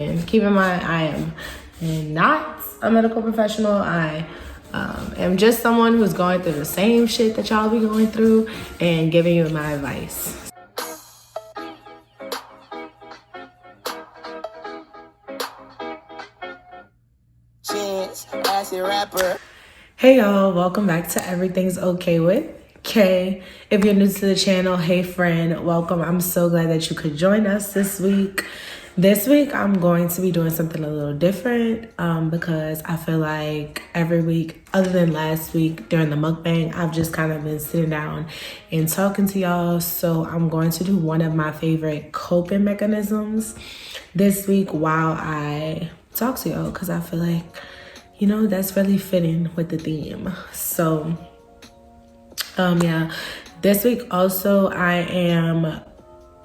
And keep in mind, I am not a medical professional. I am just someone who's going through the same shit that y'all be going through and giving you my advice. Cheers, acid rapper. Hey y'all, welcome back to Everything's Okay with Kaie. If you're new to the channel, hey friend, welcome. I'm so glad that you could join us this week. This week, I'm going to be doing something a little different because I feel like every week, other than last week during the mukbang, I've just kind of been sitting down and talking to y'all. So I'm going to do one of my favorite coping mechanisms this week while I talk to y'all because I feel like, you know, that's really fitting with the theme. So, yeah, this week also I am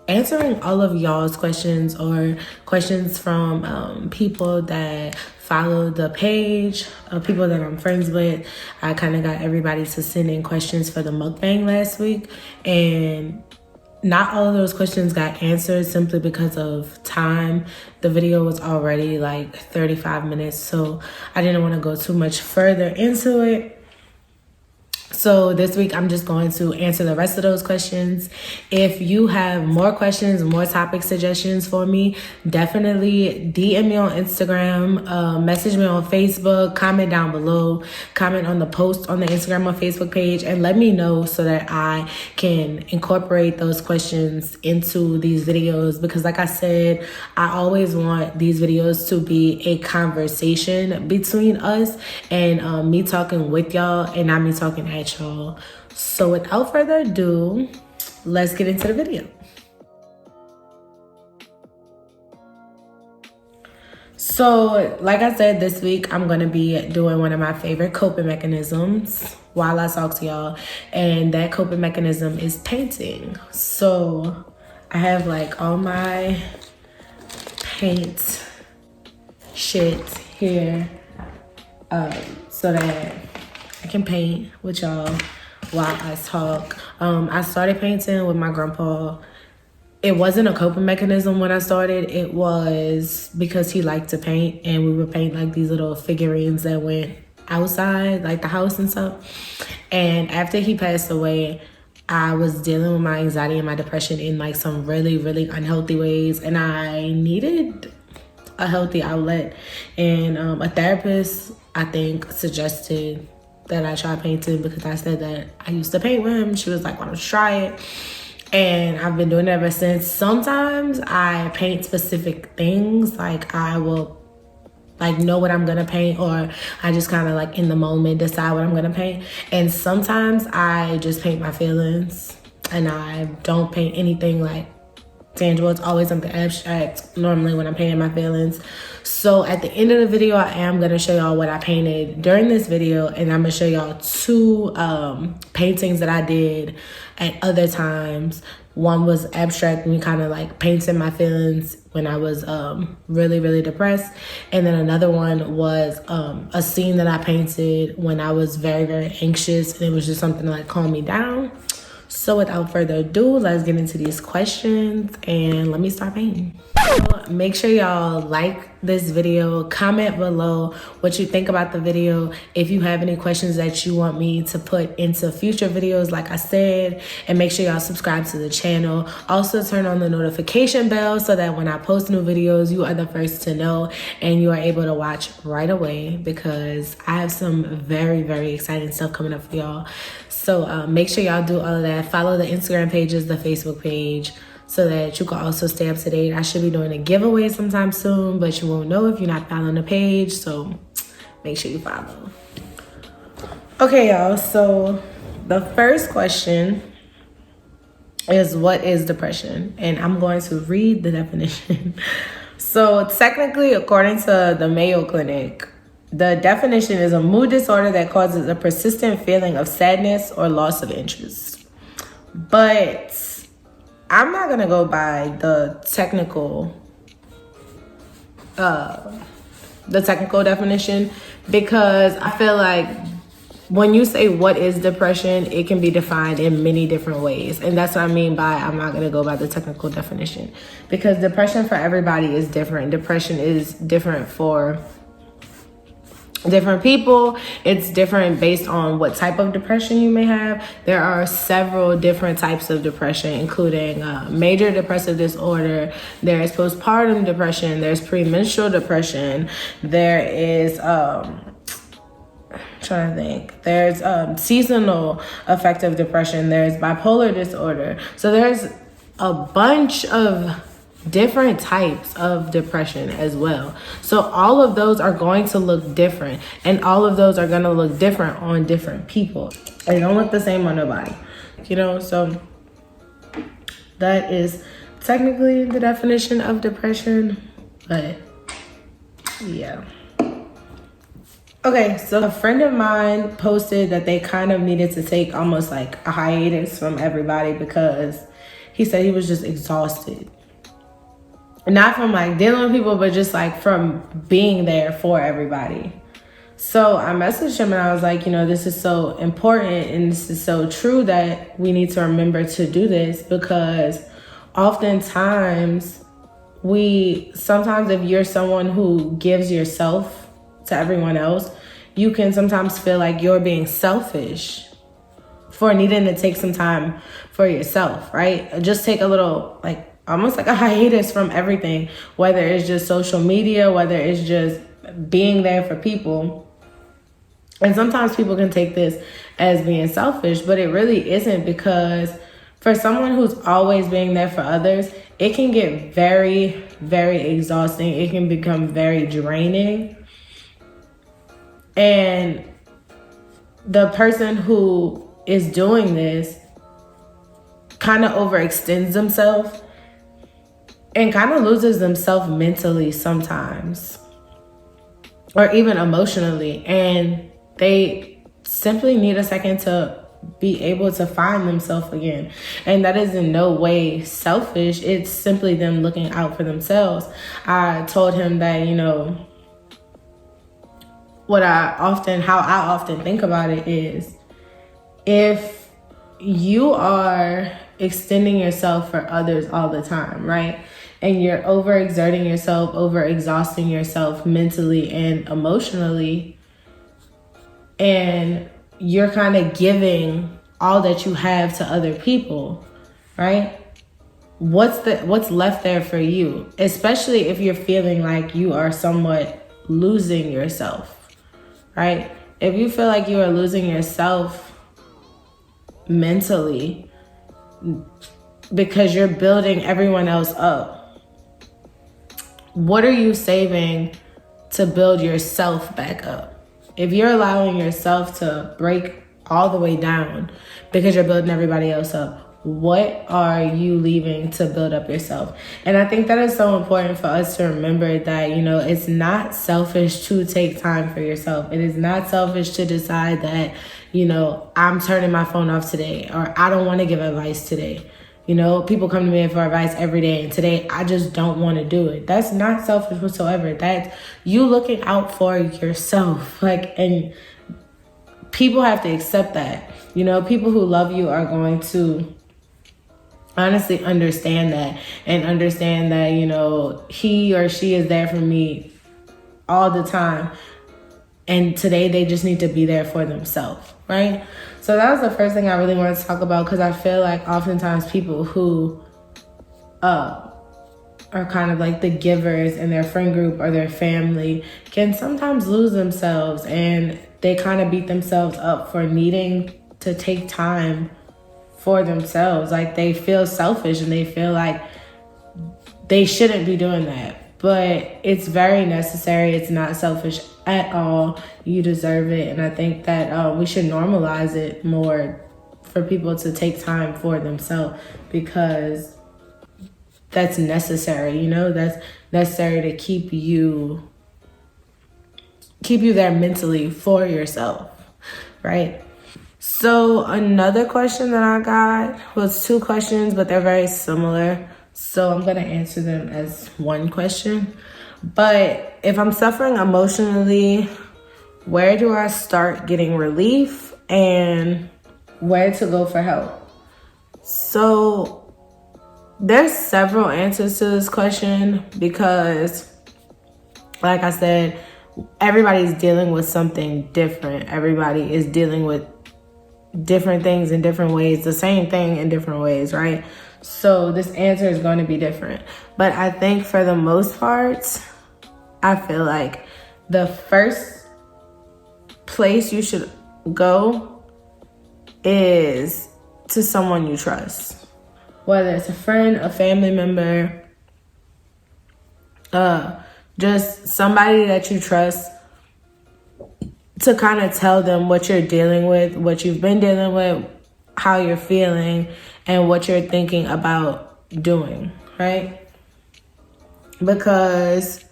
answering all of y'all's questions or questions from people that follow the page, people that I'm friends with. I kind of got everybody to send in questions for the mukbang last week, and not all of those questions got answered simply because of time. The video was already like 35 minutes, so I didn't want to go too much further into it. So this week, I'm just going to answer the rest of those questions. If you have more questions, more topic suggestions for me, definitely DM me on Instagram, message me on Facebook, comment down below, comment on the post on the Instagram or Facebook page, and let me know so that I can incorporate those questions into these videos. Because like I said, I always want these videos to be a conversation between us and me talking with y'all and not me talking at y'all. So without further ado, let's get into the video. So like I said, this week I'm gonna be doing one of my favorite coping mechanisms while I talk to y'all, and that coping mechanism is painting. So I have like all my paint shit here so that I can paint with y'all while I talk. I started painting with my grandpa. It wasn't a coping mechanism when I started. It was because he liked to paint, and we would paint like these little figurines that went outside, like the house and stuff. And after he passed away, I was dealing with my anxiety and my depression in like some really, really unhealthy ways, and I needed a healthy outlet. And a therapist, I think, suggested that I try painting because I said that I used to paint with him. She was like, why don't you try it? And I've been doing it ever since. Sometimes I paint specific things, like I will like know what I'm gonna paint, or I just kind of like in the moment decide what I'm gonna paint. And sometimes I just paint my feelings and I don't paint anything like tangible. It's always something abstract normally when I'm painting my feelings. So at the end of the video, I am going to show y'all what I painted during this video, and I'm going to show y'all two paintings that I did at other times. One was abstract, me kind of like painting my feelings when I was really, really depressed. And then another one was a scene that I painted when I was very, very anxious, and it was just something to like calm me down. So without further ado, let's get into these questions and let me start painting. So make sure y'all like this video, comment below what you think about the video. If you have any questions that you want me to put into future videos, like I said, and make sure y'all subscribe to the channel. Also turn on the notification bell so that when I post new videos, you are the first to know and you are able to watch right away, because I have some very, very exciting stuff coming up for y'all. So make sure y'all do all of that. Follow the Instagram pages, the Facebook page, so that you can also stay up to date. I should be doing a giveaway sometime soon, but you won't know if you're not following the page, so make sure you follow. Okay, y'all, so the first question is, what is depression? And I'm going to read the definition. So technically, according to the Mayo Clinic, the definition is a mood disorder that causes a persistent feeling of sadness or loss of interest. But I'm not gonna go by the technical definition, because I feel like when you say what is depression, it can be defined in many different ways. And that's what I mean by, I'm not going to go by the technical definition, because depression for everybody is different. Depression is different for different people. It's different based on what type of depression you may have. There are several different types of depression, including major depressive disorder. There is postpartum depression. There's premenstrual depression. There is trying to think. There's seasonal affective depression. There's bipolar disorder. So there's a bunch of different types of depression as well. So all of those are going to look different, and all of those are going to look different on different people. They don't look the same on nobody, you know? So that is technically the definition of depression, but yeah. Okay, so a friend of mine posted that they kind of needed to take almost like a hiatus from everybody because he said he was just exhausted. Not from like dealing with people, but just like from being there for everybody. So I messaged him and I was like, you know, this is so important and this is so true that we need to remember to do this, because oftentimes sometimes if you're someone who gives yourself to everyone else, you can sometimes feel like you're being selfish for needing to take some time for yourself, right? Just take a little, like, almost like a hiatus from everything, whether it's just social media, whether it's just being there for people. And sometimes people can take this as being selfish, but it really isn't, because for someone who's always being there for others, it can get very, very exhausting. It can become very draining. And the person who is doing this kind of overextends themselves and kind of loses themselves mentally sometimes, or even emotionally. And they simply need a second to be able to find themselves again. And that is in no way selfish. It's simply them looking out for themselves. I told him that, you know, how I often think about it is, if you are extending yourself for others all the time, right? And you're overexerting yourself, overexhausting yourself mentally and emotionally, and you're kind of giving all that you have to other people, right? What's left there for you? Especially if you're feeling like you are somewhat losing yourself, right? If you feel like you are losing yourself mentally because you're building everyone else up, what are you saving to build yourself back up? If you're allowing yourself to break all the way down because you're building everybody else up, what are you leaving to build up yourself? And I think that is so important for us to remember that, you know, it's not selfish to take time for yourself. It is not selfish to decide that, you know, I'm turning my phone off today, or I don't want to give advice today. You know, people come to me for advice every day, and today I just don't want to do it. That's not selfish whatsoever. That's you looking out for yourself. Like, and people have to accept that. You know, people who love you are going to honestly understand that, and understand that, you know, he or she is there for me all the time. And today they just need to be there for themselves, right? So that was the first thing I really wanted to talk about, because I feel like oftentimes people who are kind of like the givers in their friend group or their family can sometimes lose themselves, and they kind of beat themselves up for needing to take time for themselves. Like, they feel selfish and they feel like they shouldn't be doing that. But it's very necessary. It's not selfish at all. You deserve it. And I think that we should normalize it more for people to take time for themselves, because that's necessary. You know, that's necessary to keep you there mentally for yourself, right? So another question that I got was 2 questions, but they're very similar. So I'm going to answer them as one question. But if I'm suffering emotionally, where do I start getting relief and where to go for help? So there's several answers to this question because, like I said, everybody's dealing with something different. Everybody is dealing with different things in different ways, the same thing in different ways, right? So this answer is going to be different. But I think for the most part, I feel like the first place you should go is to someone you trust. Whether it's a friend, a family member, just somebody that you trust, to kind of tell them what you're dealing with, what you've been dealing with, how you're feeling, and what you're thinking about doing, right? Because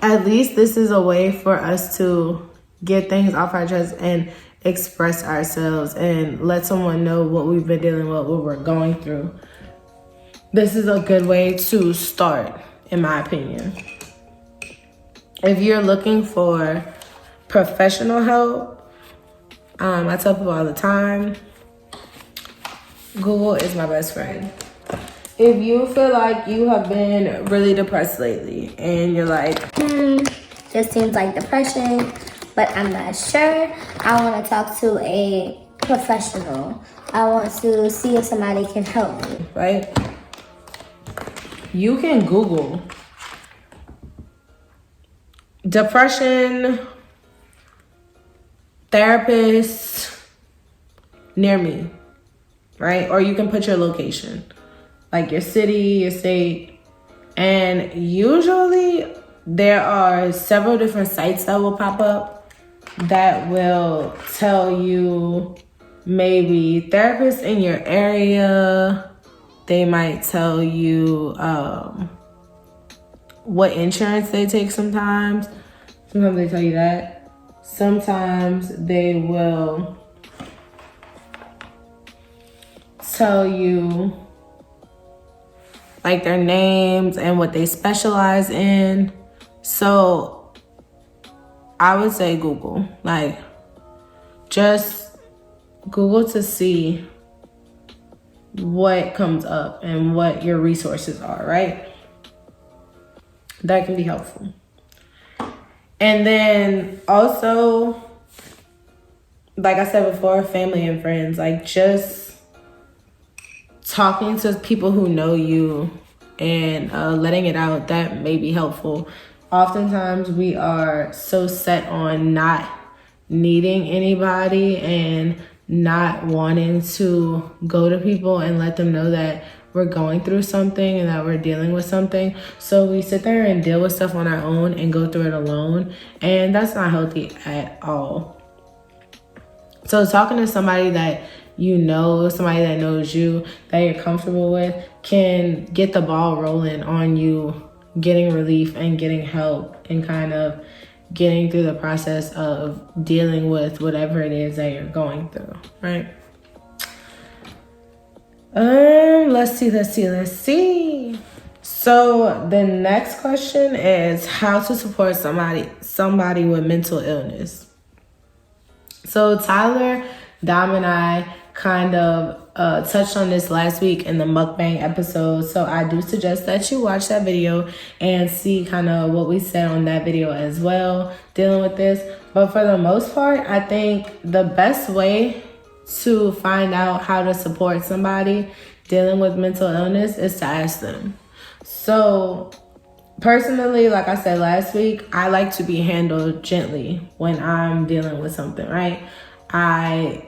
at least this is a way for us to get things off our chest and express ourselves and let someone know what we've been dealing with, what we're going through. This is a good way to start, in my opinion. If you're looking for professional help, I tell people all the time, Google is my best friend. If you feel like you have been really depressed lately and you're like, just seems like depression, but I'm not sure, I want to talk to a professional. I want to see if somebody can help me. Right? You can Google depression therapist near me, right? Or you can put your location, like your city, your state. And usually there are several different sites that will pop up that will tell you maybe therapists in your area. They might tell you what insurance they take sometimes. Sometimes they tell you that. Sometimes they will tell you like their names and what they specialize in. So I would say Google. Like, just Google to see what comes up and what your resources are, right? That can be helpful. And then also, like I said before, family and friends, like just talking to people who know you and letting it out, that may be helpful. Oftentimes we are so set on not needing anybody and not wanting to go to people and let them know that we're going through something and that we're dealing with something. So we sit there and deal with stuff on our own and go through it alone. And that's not healthy at all. So talking to somebody that you know, somebody that knows you, that you're comfortable with, can get the ball rolling on you getting relief and getting help and kind of getting through the process of dealing with whatever it is that you're going through, right? Let's see. So the next question is how to support somebody with mental illness. So Tyler, Dom, and I kind of touched on this last week in the mukbang episode. So I do suggest that you watch that video and see kind of what we said on that video as well, dealing with this. But for the most part, I think the best way to find out how to support somebody dealing with mental illness is to ask them. So personally, like I said last week, I like to be handled gently when I'm dealing with something, right? I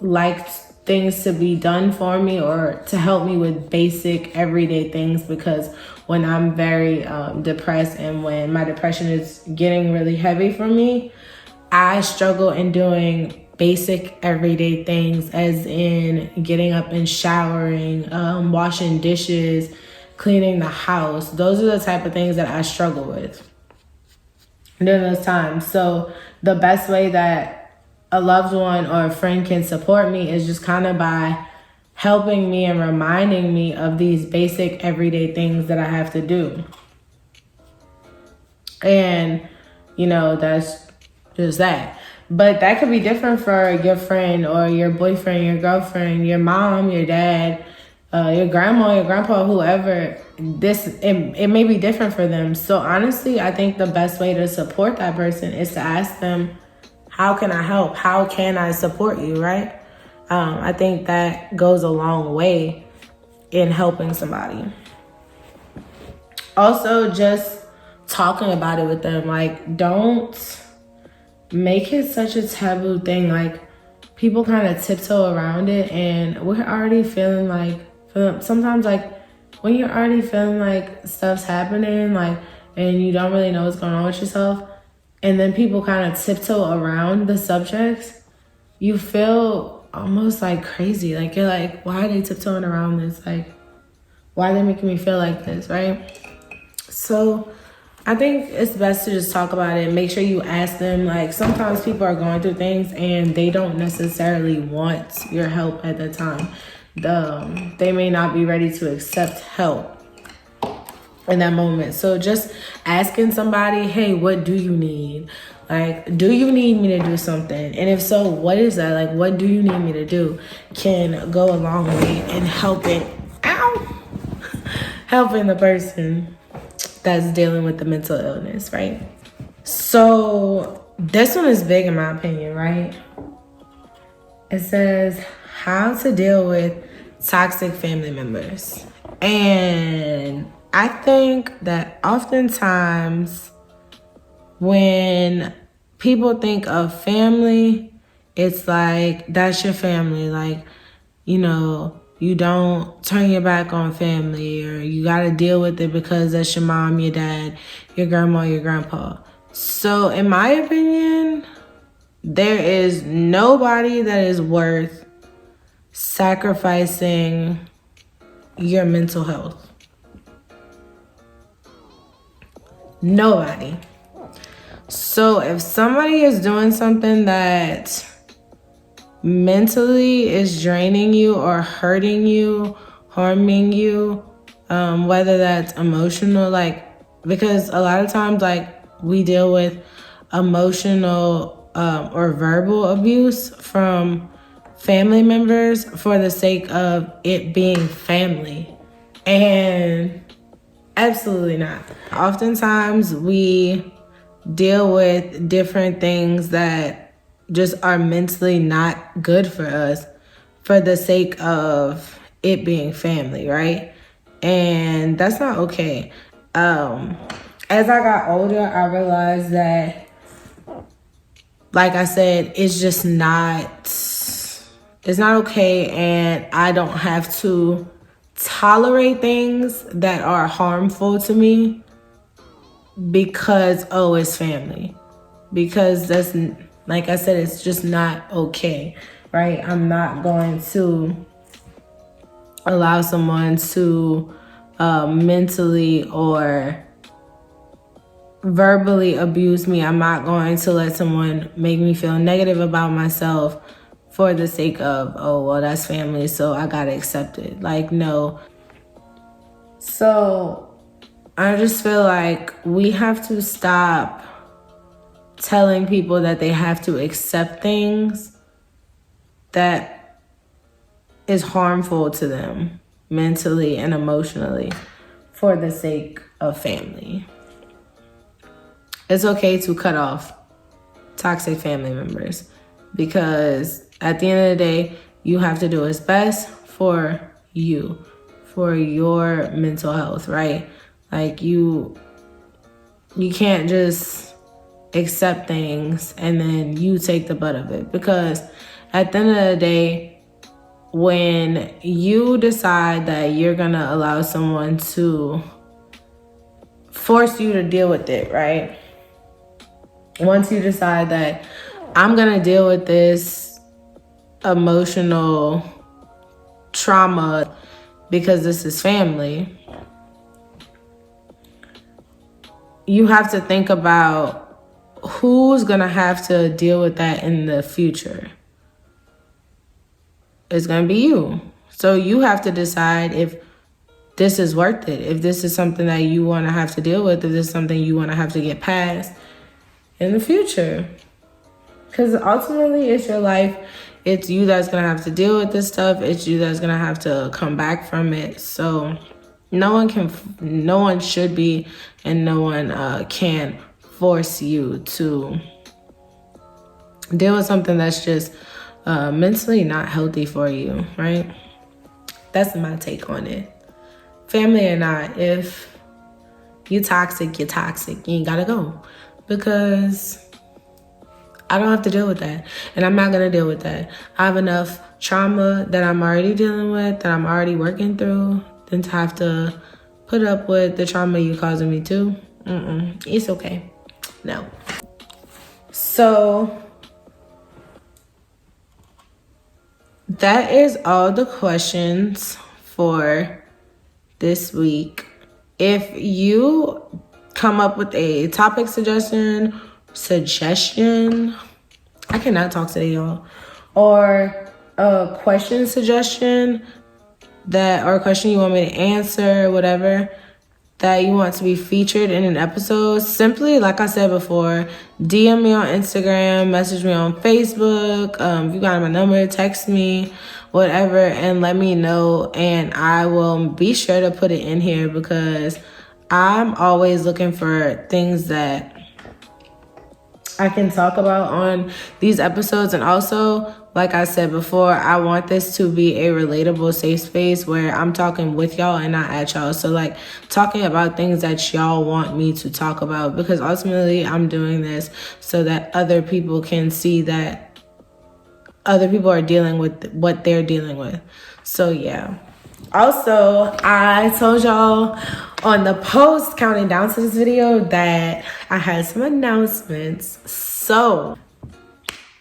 like things to be done for me or to help me with basic everyday things, because when I'm very depressed and when my depression is getting really heavy for me, I struggle in doing basic everyday things, as in getting up and showering, washing dishes, cleaning the house. Those are the type of things that I struggle with during those times. So the best way that a loved one or a friend can support me is just kind of by helping me and reminding me of these basic everyday things that I have to do. And, you know, that's just that. But that could be different for your friend or your boyfriend, your girlfriend, your mom, your dad, your grandma, your grandpa, whoever. It may be different for them. So honestly, I think the best way to support that person is to ask them, how can I help? How can I support you, right? I think that goes a long way in helping somebody. Also, just talking about it with them. Like, don't make it such a taboo thing. Like, people kind of tiptoe around it, and we're already feeling like, sometimes, like, when you're already feeling like stuff's happening, like, and you don't really know what's going on with yourself, and then people kind of tiptoe around the subjects, you feel almost like crazy. Like, you're like, why are they tiptoeing around this? Like, why are they making me feel like this, right? So I think it's best to just talk about it. Make sure you ask them. Like, sometimes people are going through things and they don't necessarily want your help at the time. They may not be ready to accept help in that moment. So just asking somebody, hey, what do you need? Like, do you need me to do something? And if so, what is that? Like, what do you need me to do? Can go a long way in helping the person that's dealing with the mental illness, right? So this one is big in my opinion, right? It says how to deal with toxic family members. And I think that oftentimes when people think of family, it's like, that's your family. Like, you know, you don't turn your back on family, or you got to deal with it because that's your mom, your dad, your grandma, your grandpa. So in my opinion, there is nobody that is worth sacrificing your mental health. Nobody. So if somebody is doing something that mentally is draining you or hurting you, harming you, whether that's emotional, like, because a lot of times, like, we deal with emotional or verbal abuse from family members for the sake of it being family, and absolutely not. Oftentimes we deal with different things that just are mentally not good for us for the sake of it being family, right? And that's not okay. As I got older, I realized that, like I said, it's not okay, and I don't have to tolerate things that are harmful to me because, oh, it's family. Because that's, like I said, it's just not okay, right? I'm not going to allow someone to mentally or verbally abuse me. I'm not going to let someone make me feel negative about myself for the sake of, oh, well, that's family, so I gotta accept it. Like, no. So I just feel like we have to stop telling people that they have to accept things that is harmful to them mentally and emotionally for the sake of family. It's okay to cut off toxic family members, because at the end of the day, you have to do what's best for you, for your mental health, right? Like, you can't just accept things and then you take the butt of it, because at the end of the day, when you decide that you're gonna allow someone to force you to deal with it, right? Once you decide that I'm gonna deal with this emotional trauma because this is family, you have to think about who's gonna have to deal with that in the future. It's gonna be you. So you have to decide if this is worth it, if this is something that you wanna have to deal with, if this is something you wanna have to get past in the future. Because ultimately, it's your life. It's you that's going to have to deal with this stuff. It's you that's going to have to come back from it. So no one should be, and no one can force you to deal with something that's just mentally not healthy for you, right? That's my take on it. Family or not, if you're toxic, you're toxic. You ain't gotta go. Because I don't have to deal with that. And I'm not gonna deal with that. I have enough trauma that I'm already dealing with, that I'm already working through, than to have to put up with the trauma you causing me too. It's okay. No. So that is all the questions for this week. If you come up with a topic suggestion, I cannot talk today, y'all, or a question suggestion or a question you want me to answer, whatever, that you want to be featured in an episode, simply, like I said before, DM me on Instagram, message me on Facebook. If you got my number, text me, whatever, and let me know, and I will be sure to put it in here, because I'm always looking for things that I can talk about on these episodes. And also, like I said before, I want this to be a relatable safe space where I'm talking with y'all and not at y'all. So like talking about things that y'all want me to talk about, because ultimately I'm doing this so that other people can see that other people are dealing with what they're dealing with. So yeah. Also, I told y'all on the post counting down to this video that I had some announcements. So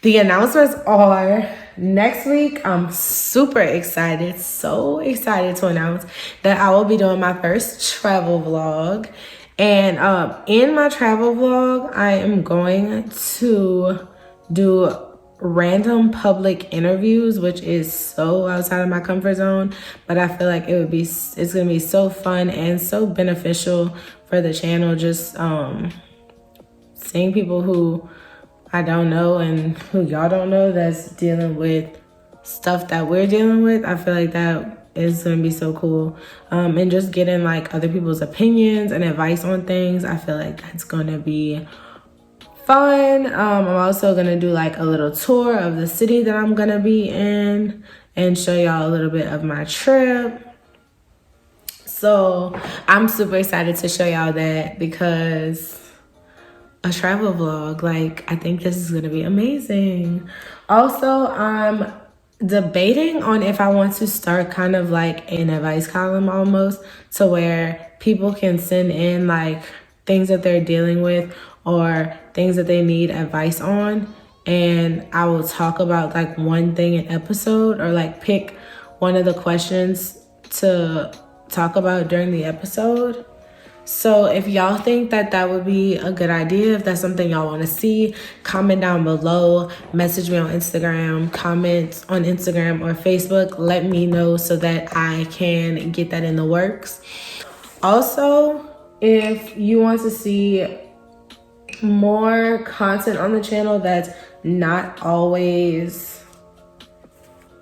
the announcements are next week. I'm super excited, so excited to announce that I will be doing my first travel vlog. And in my travel vlog, I am going to do random public interviews, which is so outside of my comfort zone, but I feel like it's gonna be so fun and so beneficial for the channel. Just seeing people who I don't know and who y'all don't know that's dealing with stuff that we're dealing with. I feel like that is gonna be so cool. And just getting like other people's opinions and advice on things, I feel like that's gonna be fun. I'm also gonna do like a little tour of the city that I'm gonna be in and show y'all a little bit of my trip. So I'm super excited to show y'all that, because a travel vlog, like, I think this is gonna be amazing. Also, I'm debating on if I want to start kind of like an advice column almost, to where people can send in like things that they're dealing with or things that they need advice on, and I will talk about like one thing an episode, or like pick one of the questions to talk about during the episode. So if y'all think that that would be a good idea, if that's something y'all want to see, comment down below, message me on Instagram, comment on Instagram or Facebook, let me know so that I can get that in the works. Also, if you want to see more content on the channel that's not always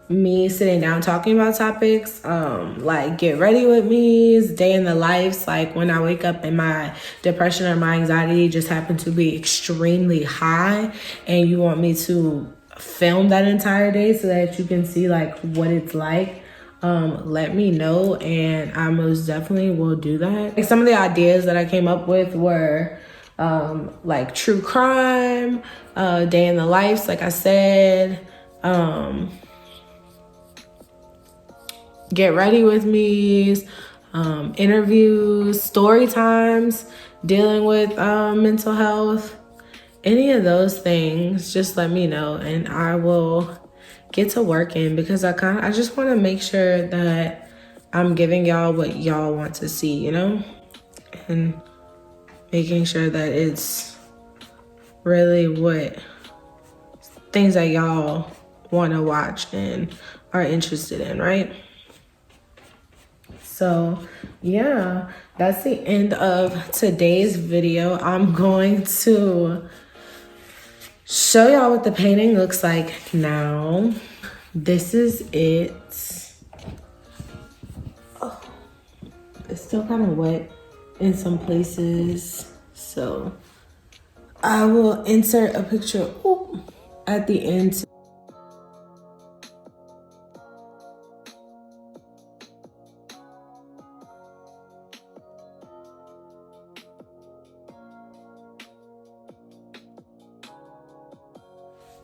me sitting down talking about topics, like get ready with me's, day in the lives, like when I wake up and my depression or my anxiety just happen to be extremely high, and you want me to film that entire day so that you can see like what it's like, let me know, and I most definitely will do that. Like some of the ideas that I came up with were like true crime, day in the lives, like I said, get ready with me's, interviews, story times, dealing with mental health, any of those things. Just let me know and I will get to working, because I just want to make sure that I'm giving y'all what y'all want to see, you know, and making sure that it's really what things that y'all want to watch and are interested in, right? So yeah, that's the end of today's video. I'm going to show y'all what the painting looks like now. This is it. Oh, it's still kind of wet in some places, so I will insert a picture at the end.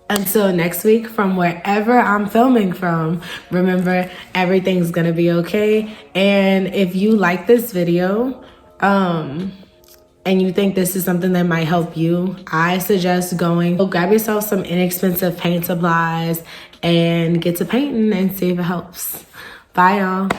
Until next week, from wherever I'm filming from, remember, everything's gonna be okay. And if you like this video, and you think this is something that might help you, I suggest go grab yourself some inexpensive paint supplies and get to painting and see if it helps. Bye, y'all.